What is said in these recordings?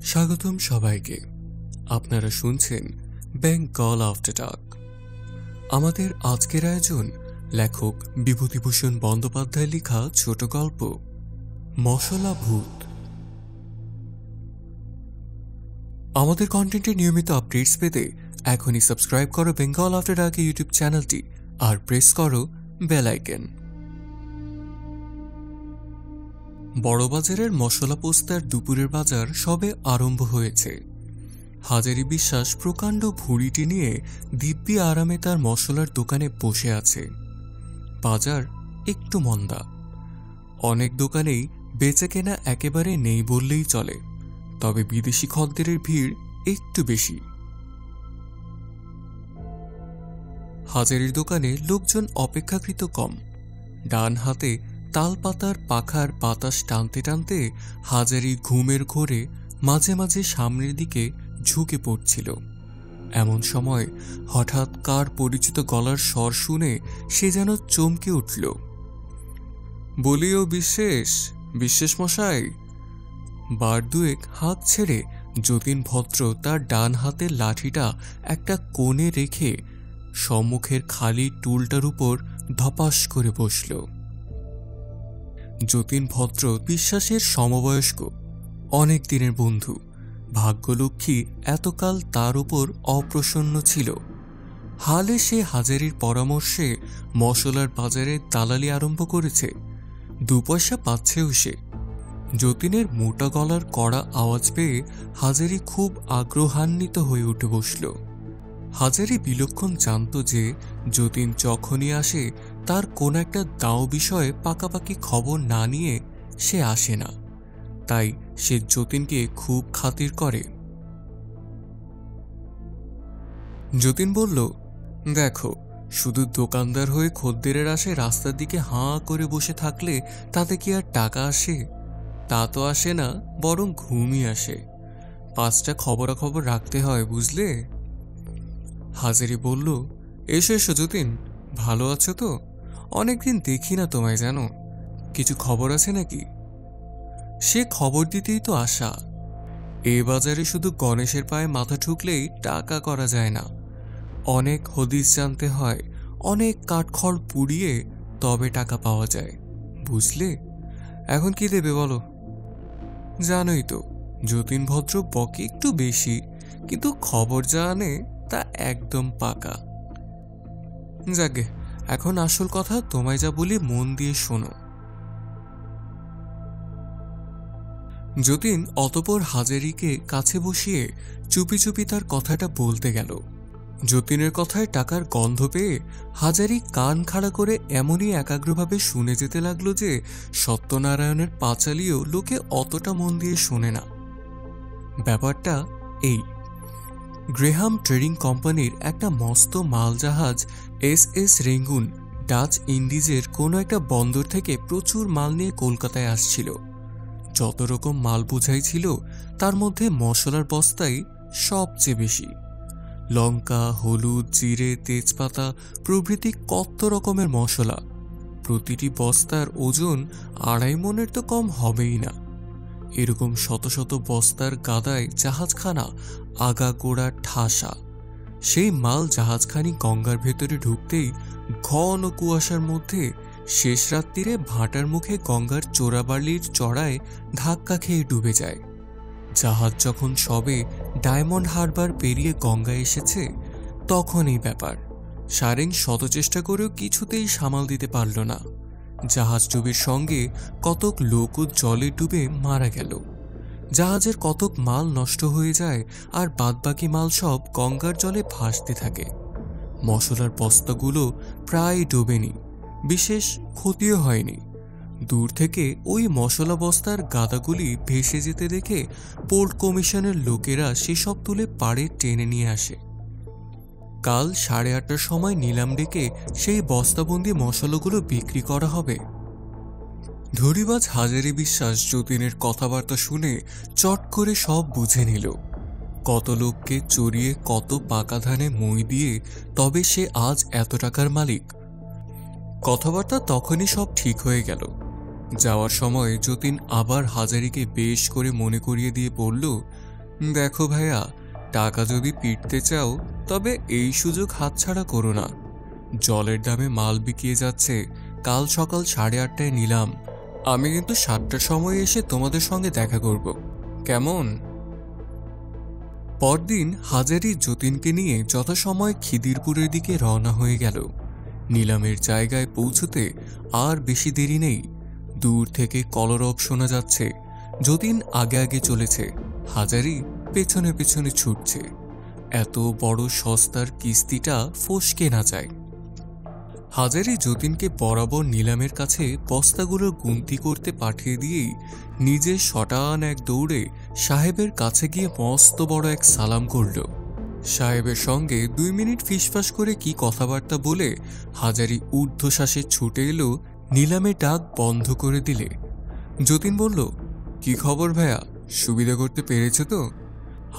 স্বাগতম সবাইকে। আপনারা শুনছেন বেঙ্গল আফটার ডার্ক। আমাদের আজকের আয়োজন লেখক বিভূতিভূষণ বন্দ্যোপাধ্যায় লেখা ছোট গল্প মশলা ভূত। আমাদের কন্টেন্টের নিয়মিত আপডেটস পেতে এখনই সাবস্ক্রাইব করো বেঙ্গল আফটার ডার্ক ইউটিউব চ্যানেলটি আর প্রেস করো বেল আইকন। বড়বাজারের মশলা পোস্তার দুপুরের বাজার সবে আরম্ভ হয়েছে। হাজারি বিশ্বাস প্রকাণ্ড ভুঁড়িটি নিয়ে দিব্যি আরামে তার মশলার দোকানে বসে আছে। বাজার একটু মন্দা, অনেক দোকানেই বেচাকেনা একেবারে নেই বললেই চলে, তবে বিদেশি খদ্দেরের ভিড় একটু বেশি। হাজারির দোকানে লোকজন অপেক্ষাকৃত কম। ডান হাতে তাল পাতার পাখার বাতাস টানতে টানতে হাজারি ঘুমের ঘোরে মাঝে মাঝে সামনের দিকে ঝুঁকে পড়ছিল। এমন সময় হঠাৎ কার পরিচিত গলার স্বর শুনে সে যেন চমকে উঠল। বলিও বিশ্বাস, বিশ্বাস মশাই। বার দুয়েক হাত ছেড়ে যতীন ভদ্র তার ডান হাতের লাঠিটা একটা কোণে রেখে সম্মুখের খালি টুলটার উপর ধপাস করে বসল। যতীন ভদ্র বিশ্বাসের সমবয়স্ক, অনেক দিনের বন্ধু। ভাগ্যলক্ষ্মী এতকাল তার উপর অপ্রসন্ন ছিল। হালে সে হাজারির পরামর্শে মশলার বাজারে দালালি আরম্ভ করেছে। 2 পয়সা পাচ্ছেও সে। যতীনের মোটা গলার কড়া আওয়াজ পেয়ে হাজারি খুব আগ্রহান্বিত হয়ে উঠে বসল। হাজারি বিলক্ষণ জানত যে যতীন যখনই আসে তার কোন একটা দাও বিষয়ে পাকাপাকি খবর না নিয়ে সে আসে না, তাই সে যতীনকে খুব খাতির করে। যতীন বলল, দেখো, শুধু দোকানদার হয়ে খদ্দেরের আসে রাস্তার দিকে হাঁ করে বসে থাকলে তাতে কি আর টাকা আসে? তা তো আসে না, বরং ঘুমই আসে। 5টা খবরাখবর রাখতে হয়, বুঝলে? হাজারি বলল, এসো এসো যতীন, ভালো আছো তো? অনেকদিন দেখি না তোমায়, জানো। কিছু খবর আছে নাকি? সে খবর দিতেই তো আসা। এ বাজারে শুধু গণেশের পায়ে মাথা ঠুকলেই টাকা করা যায় না। অনেক হদিস জানতে হয়, অনেক কাঠখড় পুড়িয়ে তবে টাকা পাওয়া যায়, বুঝলে? এখন কি দেবে বলো? জানোই তো, যতীন ভদ্র বকে একটু বেশি, কিন্তু খবর যা আনে তা একদম পাকা। যাকে, এখন আসল কথা তোমায় যা বলি মন দিয়ে শোনো। যতীন অতঃপর হাজারিকে কাছে বসিয়ে চুপি চুপি তার কথাটা বলতে গেল। যতীনের কথায় টাকার গন্ধ পেয়ে হাজারি কান খাড়া করে এমনই একাগ্রভাবে শুনে যেতে লাগলো যে সত্যনারায়ণের পাঁচালিও লোকে অতটা মন দিয়ে শোনে না। ব্যাপারটা এই, গ্রেহাম ট্রেডিং কোম্পানির একটা মস্ত মাল জাহাজ SS রেঙ্গুন ডাচ ইন্ডিজের কোনো একটা বন্দর থেকে প্রচুর মাল নিয়ে কলকাতায় আসছিল। যত রকম মাল বোঝাই ছিল তার মধ্যে মশলার বস্তাই সবচেয়ে বেশি। লঙ্কা, হলুদ, জিরে, তেজপাতা প্রভৃতি কত রকমের মশলা। প্রতিটি বস্তার ওজন 2.5 মণের তো কম হবেই না। এরকম শত শত বস্তার গাদায় জাহাজখানা আগাগোড়া ঠাসা। সেই মাল জাহাজখানি গঙ্গার ভেতরে ঢুকতেই ঘন কুয়াশার মধ্যে শেষ রাত্রিরে ভাটার মুখে গঙ্গার চোরাবালির চড়ায় ধাক্কা খেয়ে ডুবে যায়। জাহাজ যখন সবে ডায়মন্ড হারবার পেরিয়ে গঙ্গায় এসেছে তখন এই ব্যাপার। সারেং শত চেষ্টা করেও কিছুতেই সামাল দিতে পারল না। জাহাজ ডুবির সঙ্গে কতক লোকও জলে ডুবে মারা গেল। জাহাজের কতক মাল নষ্ট হয়ে যায়, আর বাদবাকি মাল সব গঙ্গার জলে ভাসতে থাকে। মশলার বস্তাগুলো প্রায় ডোবেনি, বিশেষ ক্ষতিও হয়নি। দূর থেকে ওই মশলা বস্তার গাদাগুলি ভেসে যেতে দেখে পোর্ট কমিশনের লোকেরা সেসব তুলে পাড়ে টেনে নিয়ে আসে। কাল 8:30টার সময় নিলাম ডেকে সেই বস্তাবন্দি মশলাগুলো বিক্রি করা হবে। ধড়িবাজ হাজারি বিশ্বাস যতীনের কথাবার্তা শুনে চট করে সব বুঝে নিল। কত লোককে চড়িয়ে কত পাকা ধানে মই দিয়ে তবে সে আজ এত টাকার মালিক। কথাবার্তা তখনই সব ঠিক হয়ে গেল। যাওয়ার সময় যতীন আবার হাজারিকে বেশ করে মনে করিয়ে দিয়ে বলল, দেখো ভাইয়া, টাকা যদি পিটতে চাও তবে এই সুযোগ হাতছাড়া করো না। জলের দামে মাল বিকিয়ে যাচ্ছে, কাল সকাল 8:30টায় নিলাম। আমি কিন্তু 7টার সময় এসে তোমাদের সঙ্গে দেখা করব, কেমন? পরদিন হাজারি যতীনকে নিয়ে যথাসময় খিদিরপুরের দিকে রওনা হয়ে গেল। নিলামের জায়গায় পৌঁছতে আর বেশি দেরি নেই। দূর থেকে কলরব শোনা যাচ্ছে। যতীন আগে আগে চলেছে, হাজারি পেছনে পেছনে ছুটছে। এত বড় সস্তার কিস্তিটা ফসকে না যায়। হাজারি যতীনকে বরাবর নিলামের কাছে বস্তাগুলোর গুনতি করতে পাঠিয়ে দিয়েই নিজে শটান এক দৌড়ে সাহেবের কাছে গিয়ে মস্ত বড় এক সালাম করল। সাহেবের সঙ্গে 2 মিনিট ফিসফাস করে কি কথাবার্তা বলে হাজারি ঊর্ধ্বশ্বাসে ছুটে এলো নিলামে ডাক বন্ধ করে দিলে। যতীন বলল, কি খবর ভাইয়া, সুবিধা করতে পেরেছ তো?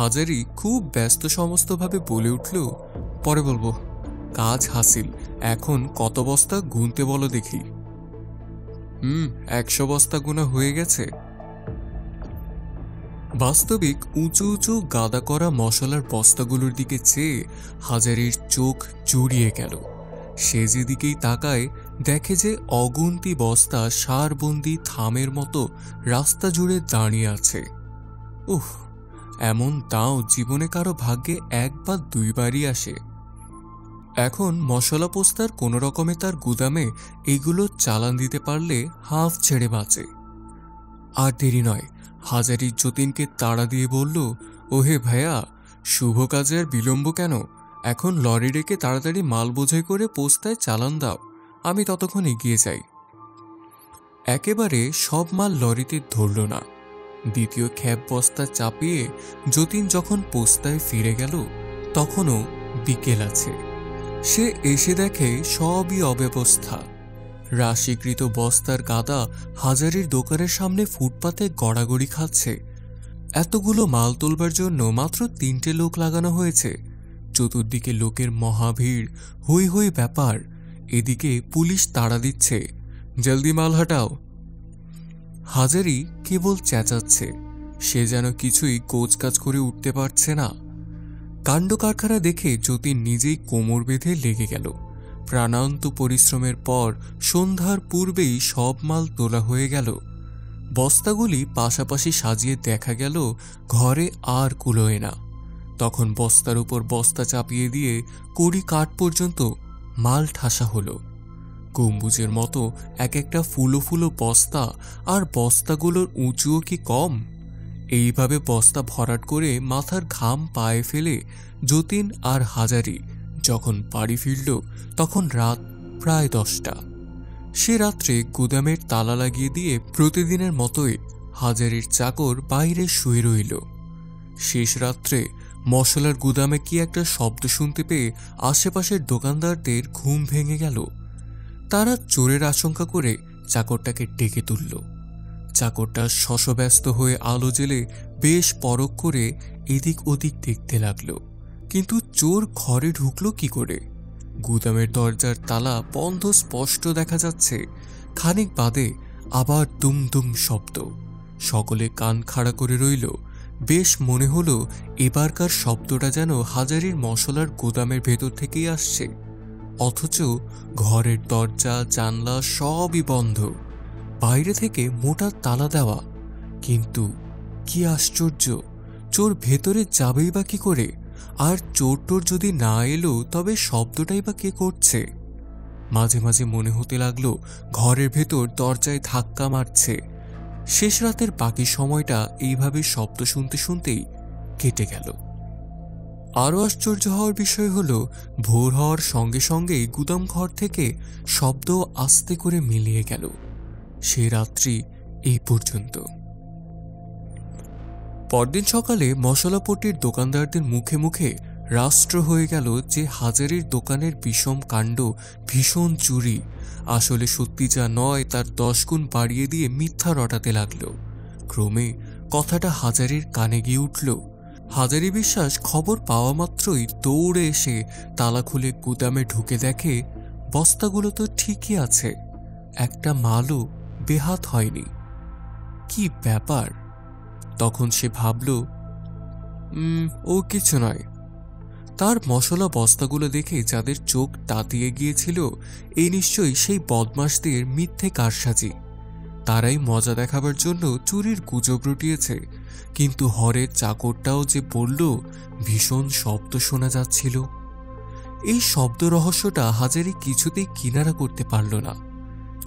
হাজারি খুব ব্যস্ত সমস্তভাবে বলে উঠল, পরে বলবো, কাজ হাসিল। এখন কত বস্তা গুনতে বলো দেখি। 100 বস্তা গুনা হয়ে গেছে। বাস্তবিক উঁচু উঁচু গাদা করা মশলার বস্তাগুলোর দিকে চেয়ে হাজারির চোখ জুড়িয়ে গেল। সে যেদিকেই তাকায় দেখে যে অগুন্তি বস্তা সারবন্দি থামের মতো রাস্তা জুড়ে দাঁড়িয়ে আছে। উহ, এমন তাও জীবনে কারো ভাগ্যে 1 বা 2 বারই আসে। এখন মশলা পোস্তার কোনো রকমে তার গুদামে এইগুলো চালান দিতে পারলে হাফ ছেড়ে বাঁচে। আর দেরি নয়, হাজারি যতীনকে তাড়া দিয়ে বলল, ওহে ভাইয়া, শুভ কাজে আর বিলম্ব কেন? এখন লরি ডেকে তাড়াতাড়ি মাল বোঝাই করে পোস্তায় চালান দাও, আমি ততক্ষণ এগিয়ে যাই। একেবারে সব মাল লরিতে ধরল না। দ্বিতীয় খ্যাপ বস্তা চাপিয়ে যতীন যখন পোস্তায় ফিরে গেল তখনও বিকেল আছে। সে এসে দেখে সবই অব্যবস্থা। রাশিকৃত বস্তার গাদা হাজারির দোকানের সামনে ফুটপাতে গড়াগড়ি খাচ্ছে। এতগুলো মাল তোলবার জন্য মাত্র 3টে লোক লাগানো হয়েছে। চতুর্দিকে লোকের মহাভিড়, হই হই ব্যাপার। এদিকে পুলিশ তাড়া দিচ্ছে, জলদি মাল হাটাও। হাজারি কেবল চেঁচাচ্ছে, সে যেন কিছুই কোচকাজ করে উঠতে পারছে না। কাণ্ড কারখানা দেখে যতীন নিজেই কোমর বেঁধে লেগে গেল। প্রাণান্ত পরিশ্রমের পর সন্ধ্যার পূর্বেই সব মাল তোলা হয়ে গেল। বস্তাগুলি পাশাপাশি সাজিয়ে দেখা গেল ঘরে আর কুলোয় না। তখন বস্তার উপর বস্তা চাপিয়ে দিয়ে 20 কাঠ পর্যন্ত মাল ঠাসা হলো। গম্বুজের মতো এক একটা ফুলো ফুলো বস্তা, আর বস্তাগুলোর উঁচুও কি কম। এইভাবে বস্তা ভরাট করে মাথার ঘাম পায়ে ফেলে যতীন আর হাজারি যখন বাড়ি ফিরল তখন রাত প্রায় 10টা। সে রাত্রে গুদামের তালা লাগিয়ে দিয়ে প্রতিদিনের মতোই হাজারির চাকর বাইরে শুয়ে রইল। শেষ রাত্রে মশলার গুদামে কি একটা শব্দ শুনতে পেয়ে আশেপাশের দোকানদারদের ঘুম ভেঙে গেল। তারা চোরের আশঙ্কা করে চাকরটাকে ডেকে তুলল। চাকরটা শশব্যস্ত হয়ে আলো জেলে বেশ পরখ করে এদিক ওদিক দেখতে লাগলো, কিন্তু চোর ঘরে ঢুকলো কি করে? গুদামের দরজার তালা বন্ধ স্পষ্ট দেখা যাচ্ছে। খানিক বাদে আবার দুম দুম শব্দ। সকলে কান খাড়া করে রইল। বেশ মনে হলো এবারকার শব্দটা যেন হাজারির মশলার গুদামের ভেতর থেকেই আসছে, অথচ ঘরের দরজা জানলা সবই বন্ধ, বাইরে থেকে মোটা তালা দেওয়া। কিন্তু কি আশ্চর্য, চোর ভেতরে যাবেই বা কি করে? আর চোর যদি না এলো তবে শব্দটাই বা কে করছে? মাঝে মাঝে মনে হতে লাগলো ঘরের ভেতর দরজায় ধাক্কা মারছে। শেষ রাতের বাকি সময়টা এইভাবে শব্দ শুনতে শুনতেই কেটে গেল। আরও আশ্চর্য হওয়ার বিষয় হলো, ভোর হওয়ার সঙ্গে সঙ্গেই গুদাম ঘর থেকে শব্দ আস্তে করে মিলিয়ে গেল। সে রাত্রি এই পর্যন্ত। পরদিন সকালে মশলাপট্টির দোকানদারদের মুখে মুখে রাষ্ট্র হয়ে গেল যে হাজারির দোকানের বিষম কাণ্ড, ভীষণ চুরি। আসলে সত্যি যা নয় তার 10 গুণ বাড়িয়ে দিয়ে মিথ্যা রটাতে লাগল। ক্রমে কথাটা হাজারির কানে গিয়ে উঠল। হাজারি বিশ্বাস খবর পাওয়া মাত্রই দৌড়ে এসে তালা খুলে গুদামে ঢুকে দেখে বস্তাগুলো তো ঠিকই আছে, একটা মালও বেহাত হয়নি। কি ব্যাপার? তখন সে ভাবল, ও কিছু নয়। তার মশলা বস্তাগুলো দেখে যাদের চোখ তাতিয়ে গিয়েছিল, এই নিশ্চয়ই সেই বদমাশদের মিথ্যে কারসাজি। তারাই মজা দেখাবার জন্য চুরির গুজব রটিয়েছে। কিন্তু হরের চাকরটাও যে বলল ভীষণ শব্দ শোনা যাচ্ছিল। এই শব্দ রহস্যটা হাজারি কিছুতেই কিনারা করতে পারল না।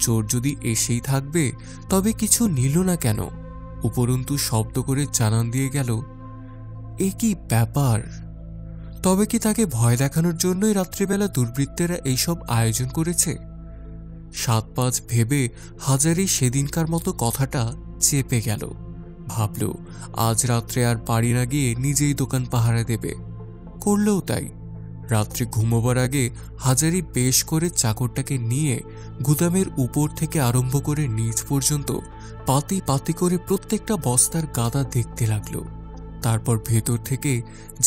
চোর যদি এসেই থাকবে তবে কিছু নিল না কেন? উপরন্তু শব্দ করে জানান দিয়ে গেল, এ কি ব্যাপার? তবে কি তাকে ভয় দেখানোর জন্যই রাত্রিবেলা দুর্বৃত্তেরা এইসব আয়োজন করেছে? ৭-৫ ভেবে হাজারি সেদিনকার মতো কথাটা চেপে গেল। ভাবল আজ রাত্রে আর বাড়ি না গিয়ে নিজেই দোকান পাহারা দেবে। করলেও তাই। রাত্রে ঘুমোবার আগে হাজারি বেশ করে চাকরটাকে নিয়ে গুদামের উপর থেকে আরম্ভ করে নিচ পর্যন্ত পাতি পাতি করে প্রত্যেকটা বস্তার গাদা দেখতে লাগল। তারপর ভেতর থেকে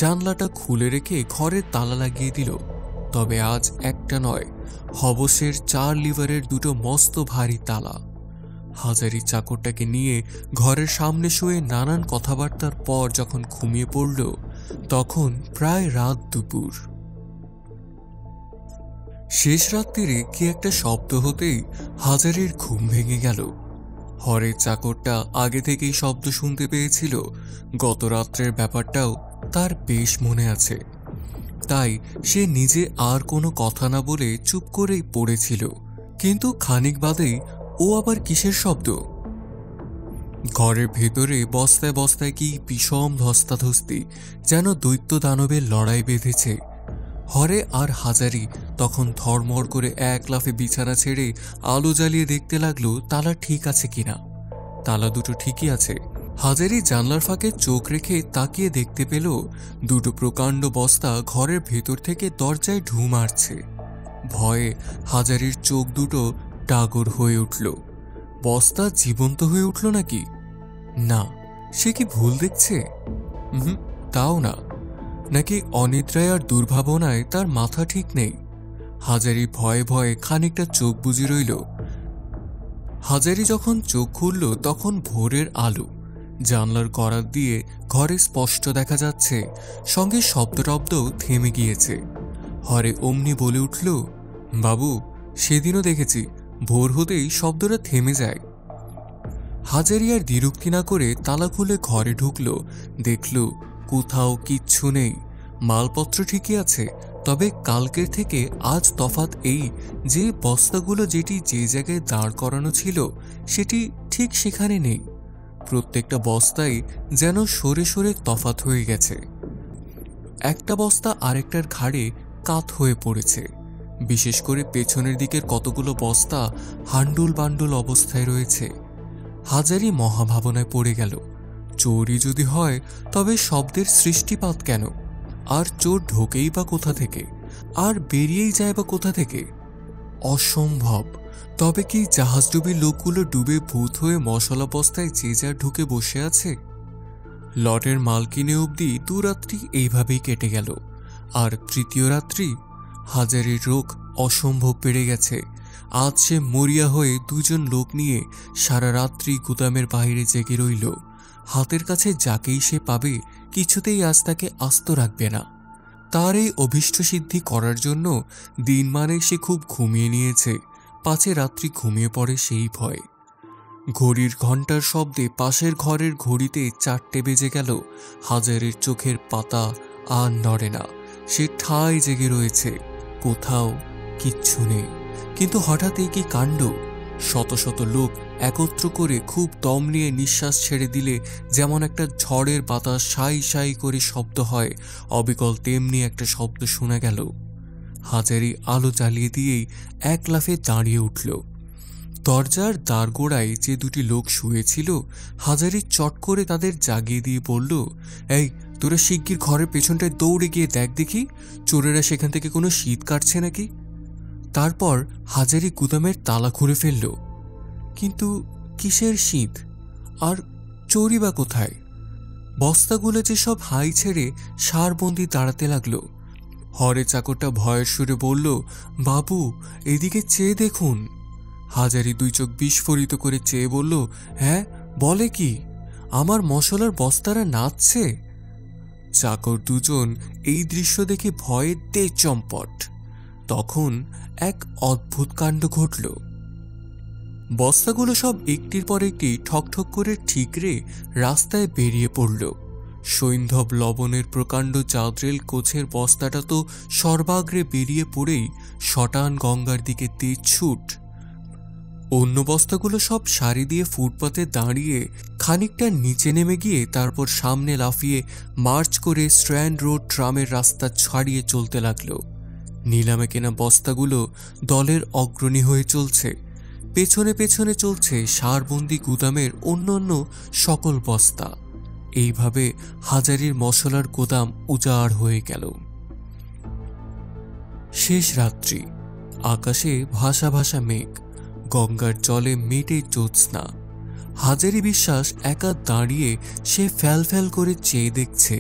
জানলাটা খুলে রেখে ঘরের তালা লাগিয়ে দিল। তবে আজ একটা নয়, হবসের 4 লিভারের 2টো মস্ত ভারী তালা। হাজারি চাকরটাকে নিয়ে ঘরের সামনে শুয়ে নানান কথাবার্তার পর যখন ঘুমিয়ে পড়ল, তখন প্রায় রাত দুপুর। শেষ রাত্রিরে কি একটা শব্দ হতেই হাজারির ঘুম ভেঙে গেল। হরের চাকরটা আগে থেকেই শব্দ শুনতে পেয়েছিল। গত রাত্রের ব্যাপারটাও তার বেশ মনে আছে। তাই সে নিজে আর কোনো কথা না বলে চুপ করেই পড়েছিল। কিন্তু খানিক বাদেই ও আবার কিসের শব্দ? ঘরের ভেতরে বস্তায় বস্তায় কি বিষম ধস্তাধস্তি, যেন দৈত্য দানবের লড়াই বেঁধেছে। হরে আর হাজারি তখন ধড়মড় করে এক লাফে বিছানা ছেড়ে আলো জ্বালিয়ে দেখতে লাগলো তালা ঠিক আছে কিনা। তালা দুটো ঠিকই আছে। হাজারি জানলার ফাঁকে চোখ রেখে তাকিয়ে দেখতে পেল 2টো প্রকাণ্ড বস্তা ঘরের ভেতর থেকে দরজায় ঢু মারছে। ভয়ে হাজারির চোখ দুটো ডাগর হয়ে উঠল। বস্তা জীবন্ত হয়ে উঠল নাকি? না, সে কি ভুল দেখছে? তাও না। নাকি অনিদ্রায় আর দুর্ভাবনায় তার মাথা ঠিক নেই? হাজারি ভয়ে ভয়ে খানিকটা চোখ বুজে রইল। হাজারি যখন চোখ খুলল তখন ভোরের আলো। জানলার করাত দিয়ে ঘরে স্পষ্ট দেখা যাচ্ছে, সঙ্গে শব্দটব্দও থেমে গিয়েছে। হরে অমনি বলে উঠল, বাবু, সেদিনও দেখেছি ভোর হতেই শব্দটা থেমে যায়। হাজারি আর দ্বিরুক্তি না করে তালা খুলে ঘরে ঢুকল। দেখল কোথাও কিচ্ছু নেই। মালপত্র ঠিকই আছে, তবে কালকের থেকে আজ তফাৎ এই যে বস্তাগুলো যেটি যে জায়গায় দাঁড় করানো ছিল সেটি ঠিক সেখানে নেই। প্রত্যেকটা বস্তাই যেন সরে সরে তফাৎ হয়ে গেছে। একটা বস্তা আরেকটার ঘাড়ে কাত হয়ে পড়েছে। বিশেষ করে পেছনের দিকের কতগুলো বস্তা হান্ডুল বান্ডুল অবস্থায় রয়েছে। হাজারি মহাভাবনায় পড়ে গেল। চোরই যদি হয় তবে শব্দের সৃষ্টিপাত কেন? আর চোর ঢোকেই বা কোথা থেকে? আর বেরিয়েই যায় বা কোথা থেকে? অসম্ভব। তবে কি জাহাজডুবি লোকগুলো ডুবে ভূত হয়ে মশলা বস্তায় যে যার ঢুকে বসে আছে? লটের মালকিনে অবধি 2 রাত্রি এইভাবেই কেটে গেল। আর তৃতীয় রাত্রি হাজারির রোগ অসম্ভব বেড়ে গেছে। আজ সে মরিয়া হয়ে 2জন লোক নিয়ে সারা রাত্রি গুদামের বাইরে জেগে রইল। হাতের কাছে যাকেই সে পাবে কিছুতেই আজ তাকে আস্ত রাখবে না। তার এই অভীষ্ট সিদ্ধি করার জন্য দিন মানে সে খুব ঘুমিয়ে নিয়েছে। 5 রাত্রি ঘুমিয়ে পড়ে সেই ভয়। ঘড়ির ঘণ্টার শব্দে পাশের ঘরের ঘড়িতে 4টে বেজে গেল। হাজারের চোখের পাতা আর নড়ে না। সে ঠায় জেগে রয়েছে। কোথাও কিচ্ছু নেই। কিন্তু হঠাৎই কি কাণ্ড! শত শত লোক একত্র করে খুব দম নিয়ে নিঃশ্বাস ছেড়ে দিলে যেমন একটা ঝড়ের বাতাস সাই সাই করে শব্দ হয়, অবিকল তেমনি একটা শব্দ শোনা গেল। হাজারি আলো জ্বালিয়ে দিয়েই এক লাফে দাঁড়িয়ে উঠল। দরজার দ্বারগোড়ায় যে 2টি লোক শুয়েছিল, হাজারি চট করে তাদের জাগিয়ে দিয়ে বলল, এই তোরা শিগগির ঘরের পেছনটায় দৌড়ে গিয়ে দেখ দেখি চোরেরা সেখান থেকে কোনো শীত কাটছে নাকি। তারপর হাজারি গুদামের তালা খুলে ফেলল। কিন্তু কিসের শীত? আর চোরই বা কোথায়? বস্তাগুলো যে সব হাই ছেড়ে সারবন্দি দাঁড়াতে লাগলো। হরে চাকরটা ভয়ের সুরে বলল, বাবু, এদিকে চেয়ে দেখুন। হাজারি 2 চোখ বিস্ফোরিত করে চেয়ে বলল, হ্যাঁ, বলে কি? আমার মশলার বস্তারা নাচছে। চাকর দুজন এই দৃশ্য দেখে ভয়ে চম্পট। তখন এক অদ্ভুত কাণ্ড ঘটল। বস্তাগুলো সব একটির পর একটি ঠকঠক করে ঠিকরে রাস্তায় বেরিয়ে পড়ল। সৈন্ধব লবণের প্রকাণ্ড চাঁদরেল কোচের বস্তাটা তো সর্বাগ্রে বেরিয়ে পড়েই শটান গঙ্গার দিকে তেজ ছুট। অন্য বস্তাগুলো সব সারি দিয়ে ফুটপাতে দাঁড়িয়ে খানিকটা নিচে নেমে গিয়ে তারপর সামনে লাফিয়ে মার্চ করে স্ট্র্যান্ড রোড ট্রামের রাস্তা ছাড়িয়ে চলতে লাগলো। নিলামে কেনা বস্তাগুলো দলের অগ্রণী হয়ে চলছে, পেছনে পেছনে চলছে সারবন্দি গুদামের অন্যান্য সকল বস্তা। এইভাবে হাজারির মশলার গোদাম উজাড় হয়ে গেল। শেষ রাত্রি, আকাশে ভাসা ভাসা মেঘ, গঙ্গার জলে মেটে জ্যোৎস্না। হাজারি বিশ্বাস একা দাঁড়িয়ে সে ফ্যাল ফ্যাল করে চেয়ে দেখছে।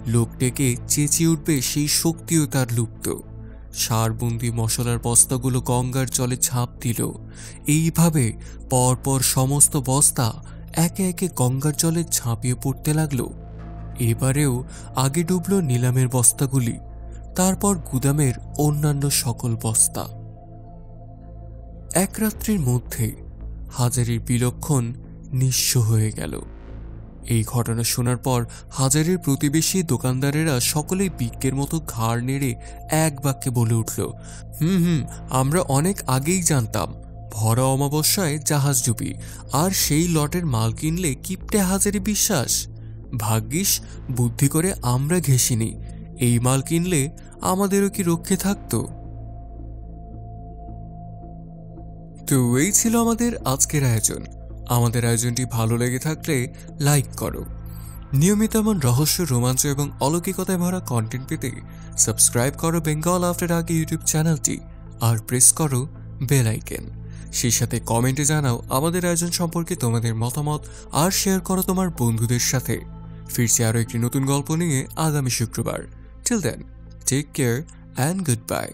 লোকটাকে চেঁচিয়ে উঠবে সেই শক্তিও তার লুপ্ত। সারবন্দি মশলার বস্তাগুলো গঙ্গার জলে ঝাঁপ দিল। এইভাবে পরপর সমস্ত বস্তা একে একে গঙ্গার জলে ঝাঁপিয়ে পড়তে লাগলো। এবারেও আগে ডুবল নিলামের বস্তাগুলি, তারপর গুদামের অন্যান্য সকল বস্তা। এক রাত্রির মধ্যে হাজারির বিলক্ষণ নিঃস্ব হয়ে গেল। এই ঘটনা শোনার পর হাজারের প্রতিবেশী দোকানদারেরা সকলেই বিজ্ঞের মতো ঘাড় নেড়ে এক বাক্যে বলে উঠল, আমরা অনেক আগেই জানতাম ভরা অমাবস্যায় জাহাজ ডুবি, আর সেই লটের মাল কিনলে কিপটে হাজারি বিশ্বাস। ভাগ্যিস বুদ্ধি করে আমরা ঘেঁষিনি, এই মাল কিনলে আমাদেরও কি রক্ষে থাকতো। তো এই ছিল আমাদের আজকের আয়োজন। আমাদের আয়োজনটি ভালো লেগে থাকলে লাইক করো। নিয়মিত এমন রহস্য, রোমাঞ্চ এবং অলৌকিকতায় ভরা কন্টেন্ট পেতে সাবস্ক্রাইব করো বেঙ্গল আফটার ডার্ক ইউটিউব চ্যানেলটি আর প্রেস করো বেল আইকন। সেই সাথে কমেন্টে জানাও আমাদের আয়োজন সম্পর্কে তোমাদের মতামত আর শেয়ার করো তোমার বন্ধুদের সাথে। ফিরছি আরও একটি নতুন গল্প নিয়ে আগামী শুক্রবার। Till then, take care and good by.